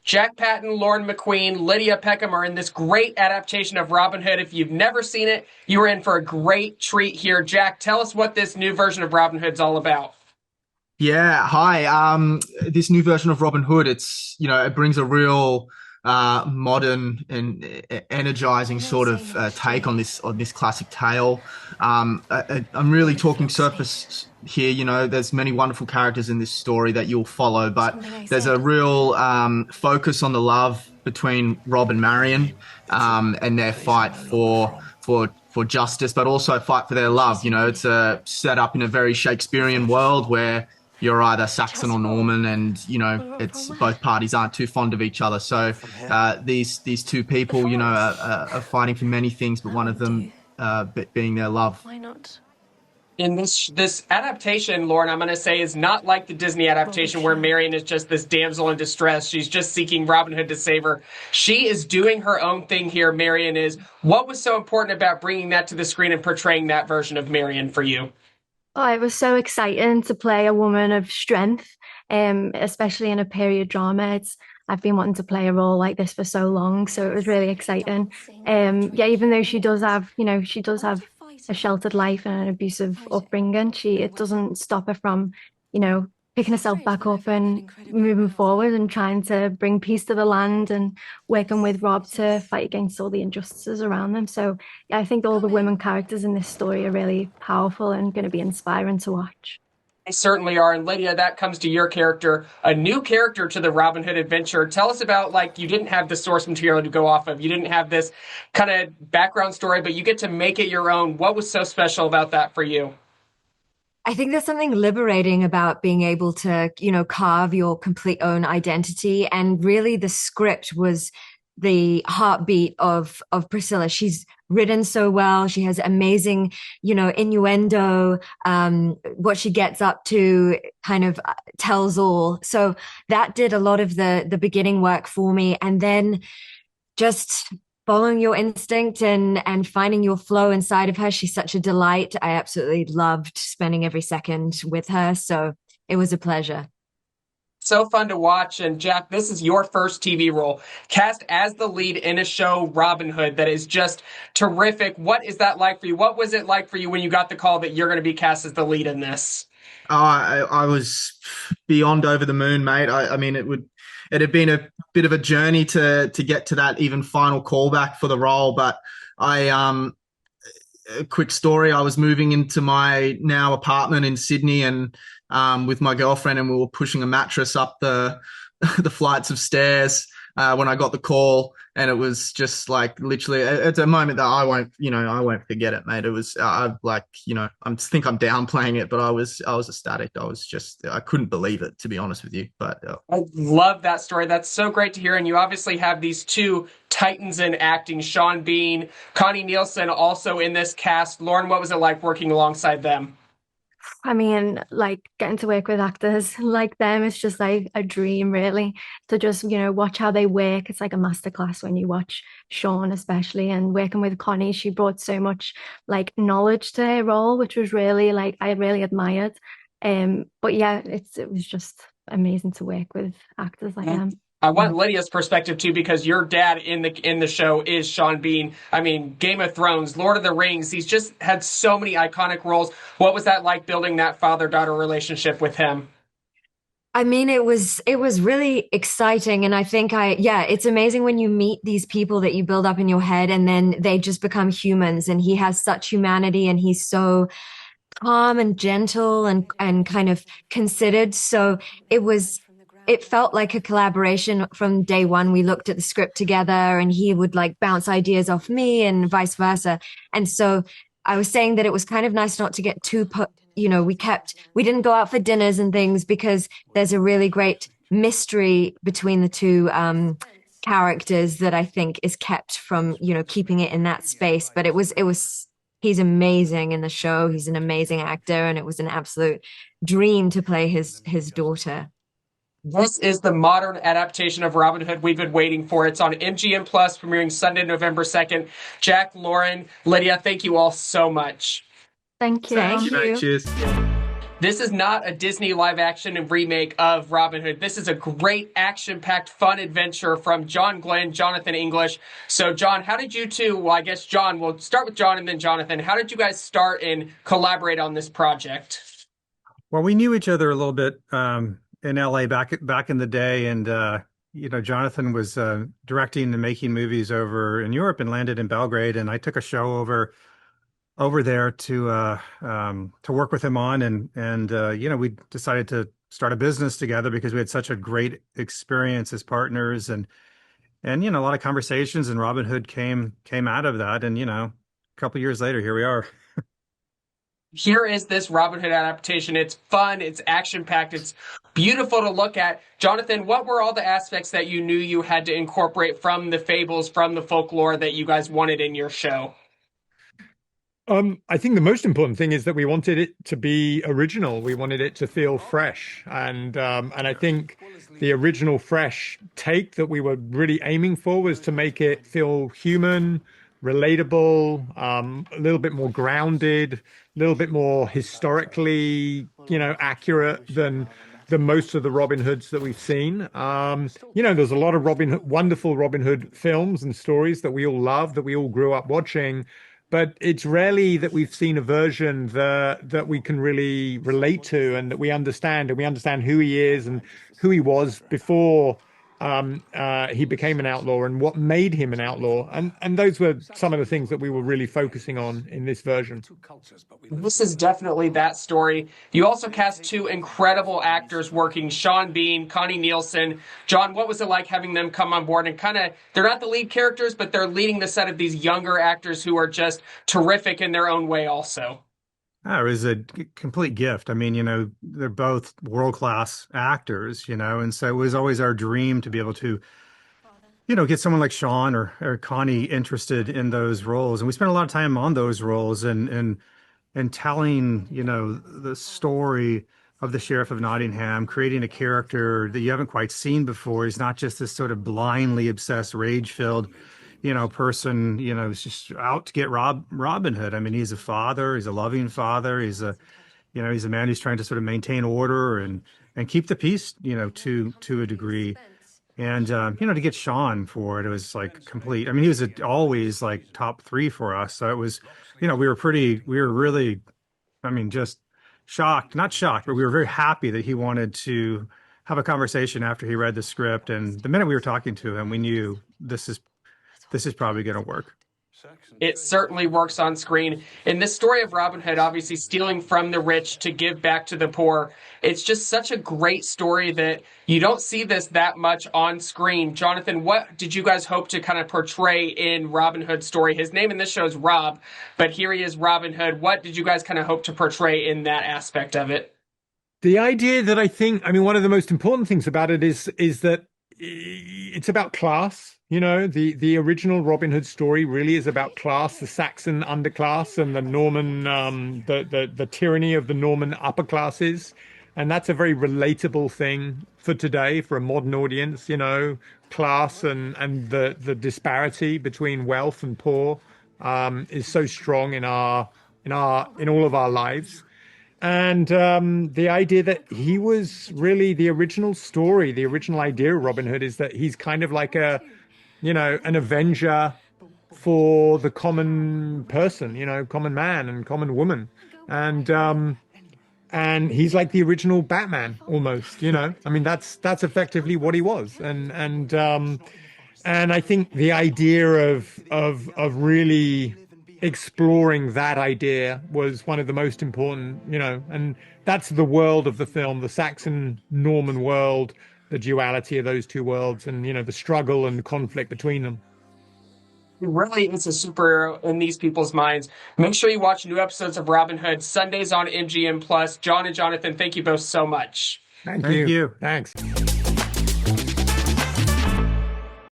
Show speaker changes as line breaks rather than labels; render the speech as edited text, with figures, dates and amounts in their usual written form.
Jack Patten, Lauren McQueen, Lydia Peckham are in this great adaptation of Robin Hood. If you've never seen it, you are in for a great treat here. Jack, tell us what this new version of Robin Hood's all about.
Yeah, hi. This new version of Robin Hood, it brings a real modern and energizing sort of take on this classic tale. I'm really talking surface here. There's many wonderful characters in this story that you'll follow, but there's a real focus on the love between Rob and Marian, and their fight for justice, but also fight for their love. It's set up in a very Shakespearean world where you're either Saxon or Norman, and it's both parties aren't too fond of each other. So these two people, are fighting for many things, but one of them being their love.
Why not?
In this adaptation, Lauren, I'm going to say, is not like the Disney adaptation where Marian is just this damsel in distress. She's just seeking Robin Hood to save her. She is doing her own thing here, Marian is. What was so important about bringing that to the screen and portraying that version of Marian for you?
Oh, it was so exciting to play a woman of strength, especially in a period drama. I've been wanting to play a role like this for so long, so it was really exciting. Yeah, even though she does have a sheltered life and an abusive upbringing, it doesn't stop her from, picking herself back up and moving forward and trying to bring peace to the land and working with Rob to fight against all the injustices around them. So yeah, I think all the women characters in this story are really powerful and going to be inspiring to watch.
They certainly are. And Lydia, that comes to your character, a new character to the Robin Hood adventure. Tell us about, you didn't have the source material to go off of. You didn't have this kind of background story, but you get to make it your own. What was so special about that for you?
I think there's something liberating about being able to, carve your complete own identity. And really the script was the heartbeat of Priscilla. She's written so well. She has amazing, innuendo. What she gets up to kind of tells all. So that did a lot of the beginning work for me. And then just following your instinct and finding your flow inside of her. She's such a delight. I absolutely loved spending every second with her. So it was a pleasure.
So fun to watch. And Jack, this is your first TV role, cast as the lead in a show, Robin Hood, that is just terrific. What is that like for you? What was it like for you when you got the call that you're going to be cast as the lead in this?
I was beyond over the moon, mate. I mean, it had been a bit of a journey to get to that even final callback for the role. But a quick story, I was moving into my now apartment in Sydney and with my girlfriend, and we were pushing a mattress up the the flights of stairs when I got the call, and it was just literally, it's a moment that I won't forget it, mate. It was I think I'm downplaying it, but I was ecstatic. I couldn't believe it, to be honest with you. But
I love that story. That's so great to hear. And you obviously have these two titans in acting, Sean Bean, Connie Nielsen, also in this cast. Lauren, what was it like working alongside them?
I mean, getting to work with actors like them is just like a dream, really. To just, watch how they work. It's like a masterclass when you watch Sean, especially, and working with Connie. She brought so much knowledge to her role, which was really I really admired. But yeah, it was just amazing to work with actors like them.
I want Lydia's perspective too, because your dad in the show is Sean Bean. I mean, Game of Thrones, Lord of the Rings. He's just had so many iconic roles. What was that like, building that father-daughter relationship with him?
I mean, it was really exciting. And I think it's amazing when you meet these people that you build up in your head and then they just become humans, and he has such humanity and he's so calm and gentle and kind of considered. So it felt like a collaboration from day one. We looked at the script together and he would bounce ideas off me and vice versa. And so I was saying that it was kind of nice not to get too we didn't go out for dinners and things because there's a really great mystery between the two characters that I think is kept from, keeping it in that space. But he's amazing in the show. He's an amazing actor, and it was an absolute dream to play his daughter.
This is the modern adaptation of Robin Hood we've been waiting for. It's on MGM Plus, premiering Sunday, November 2nd. Jack, Lauren, Lydia, thank you all so much.
Thank you.
Thank you.
Cheers.
This is not a Disney live action and remake of Robin Hood. This is a great action-packed fun adventure from John Glenn, Jonathan English. So John, how did you two, well, I guess John, we'll start with John and then Jonathan. How did you guys start and collaborate on this project?
Well, we knew each other a little bit in LA back in the day, and Jonathan was directing and making movies over in Europe and landed in Belgrade, and I took a show over there to work with him on, and we decided to start a business together because we had such a great experience as partners, and a lot of conversations, and Robin Hood came out of that, and a couple years later, here we are.
Here is this Robin Hood adaptation. It's fun, it's action-packed, it's beautiful to look at. Jonathan, what were all the aspects that you knew you had to incorporate from the fables, from the folklore that you guys wanted in your show?
I think the most important thing is that we wanted it to be original. We wanted it to feel fresh, and I think the original fresh take that we were really aiming for was to make it feel human, relatable, a little bit more grounded, a little bit more historically, accurate than most of the Robin Hoods that we've seen. There's a lot of wonderful Robin Hood films and stories that we all love, that we all grew up watching. But it's rarely that we've seen a version that we can really relate to and that we understand who he is and who he was before he became an outlaw and what made him an outlaw. And those were some of the things that we were really focusing on in this version.
This is definitely that story. You also cast two incredible actors working, Sean Bean, Connie Nielsen. John, what was it like having them come on board and they're not the lead characters, but they're leading the set of these younger actors who are just terrific in their own way also?
Oh, it was a complete gift. I mean, they're both world-class actors, and so it was always our dream to be able to, get someone like Sean or Connie interested in those roles. And we spent a lot of time on those roles and telling, the story of the Sheriff of Nottingham, creating a character that you haven't quite seen before. He's not just this sort of blindly obsessed, rage-filled person, is just out to get Robin Hood. I mean, he's a father, he's a loving father, he's a man who's trying to sort of maintain order and keep the peace, to a degree. And, to get Sean for it was like complete. I mean, he was always like top 3 for us. So it was, we were really, just shocked, not shocked, but we were very happy that he wanted to have a conversation after he read the script. And the minute we were talking to him, we knew this is probably going to work.
It certainly works on screen. In this story of Robin Hood, obviously stealing from the rich to give back to the poor, it's just such a great story that you don't see this that much on screen. Jonathan, what did you guys hope to kind of portray in Robin Hood's story? His name in this show is Rob, but here he is, Robin Hood. What did you guys kind of hope to portray in that aspect of it?
The idea that one of the most important things about it is that it's about class. The original Robin Hood story really is about class, the Saxon underclass and the Norman, the tyranny of the Norman upper classes. And that's a very relatable thing for today, for a modern audience, class and the disparity between wealth and poor is so strong in all of our lives. And the idea that he was really the original story, the original idea of Robin Hood is that he's kind of like an avenger for the common person, common man and common woman. And he's like the original Batman almost, that's effectively what he was. And I think the idea of really exploring that idea was one of the most important, and that's the world of the film, the Saxon Norman world, the duality of those two worlds and, the struggle and conflict between them.
Really, it's a superhero in these people's minds. Make sure you watch new episodes of Robin Hood Sundays on MGM+. John and Jonathan, thank you both so much.
Thank you. Thanks.